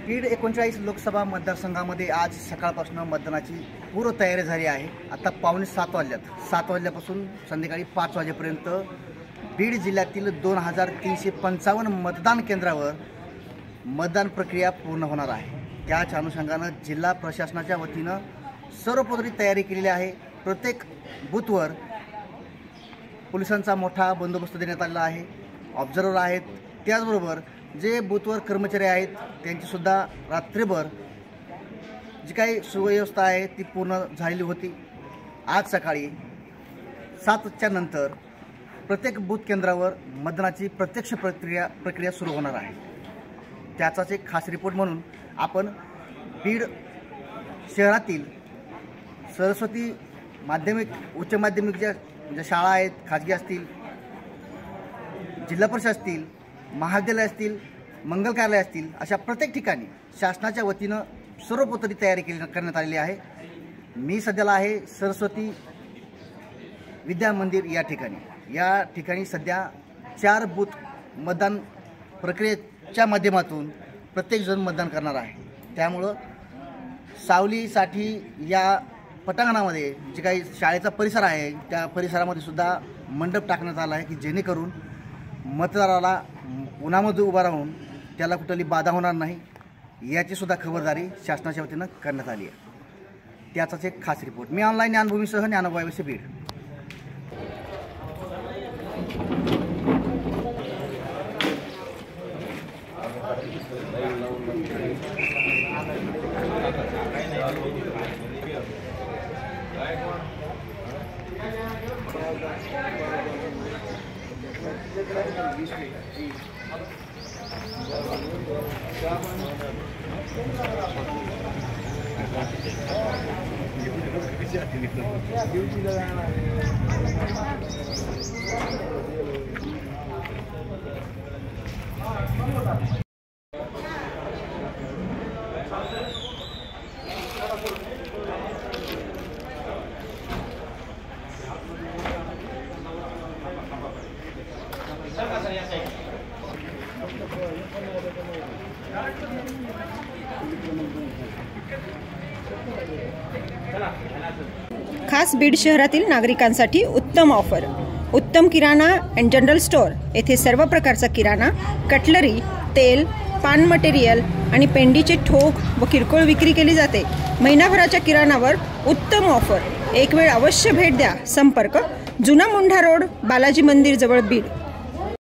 बीड 39 लोकसभा मतदारसंघामध्ये आज सकाळपासून मतदानाची पूर्व तयारी झाली आहे। आता 6:45 वाजल्यात। 7 वाजल्यापासून संध्याकाळी 5 वाजेपर्यंत बीड जिल्ह्यातील 2355 मतदान केंद्रावर मतदान प्रक्रिया पूर्ण होणार आहे। त्याच अनुषंगाने जिल्हा प्रशासनाच्या वतीने सर्वतोपरी तयारी केलेली आहे। प्रत्येक बूथवर पोलिसांचा मोठा बंदोबस्त देण्यात आलेला आहे। ऑब्झर्वर आहेत, त्याचबरोबर जे बूथवर कर्मचारी आहेत त्यांची सुद्धा रात्रभर जी काही सुव्यवस्था आहे ती पूर्ण झालेली होती। आज सकाळी 7च्या नंतर प्रत्येक बूथ केंद्रावर मतदानाची प्रत्यक्ष प्रक्रिया सुरू होणार आहे। त्याचाच एक खास रिपोर्ट म्हणून आपण बीड शहरातील सरस्वती माध्यमिक उच्च माध्यमिक ज्या शाळा आहेत, खाजगी असतील, जिल्हा परिषद असतील, महाविद्यालय असतील, मंगल कार्यालय असतील, अशा प्रत्येक ठिकाणी शासनाच्या वतीनं सर्वतोपरी तयारी करण्यात आलेली आहे। मी सध्याला आहे सरस्वती विद्या मंदिर या ठिकाणी सध्या 4 बूथ मतदान प्रक्रियेच्या माध्यमातून प्रत्येक जण मतदान करणार आहे। त्यामुळं सावलीसाठी या पटांगणामध्ये जे काही शाळेचा परिसर आहे त्या परिसरामध्ये सुद्धा मंडप टाकण्यात आला आहे की जेणेकरून मतदाराला उन्हामध्ये उभा राहून त्याला कुठली बाधा होणार नाही याची सुद्धा खबरदारी शासनाच्या वतीनं करण्यात आली आहे। त्याचाच एक खास रिपोर्ट। मी ऑनलाईन ज्ञानभूमीसह ज्ञानोबा बीड। खास बीड शहरातील नागरिकांसाठी उत्तम ऑफर। उत्तम किराणा अँड जनरल स्टोअर येथे सर्व प्रकारचा किराणा, कटलरी, तेल, पान मटेरियल आणि पेंडीचे ठोक व किरकोळ विक्री केली जाते। महिनाभराच्या किराणावर उत्तम ऑफर। एक वेळ अवश्य भेट द्या। संपर्क जुना मुंढा रोड, बालाजी मंदिर जवळ बीड।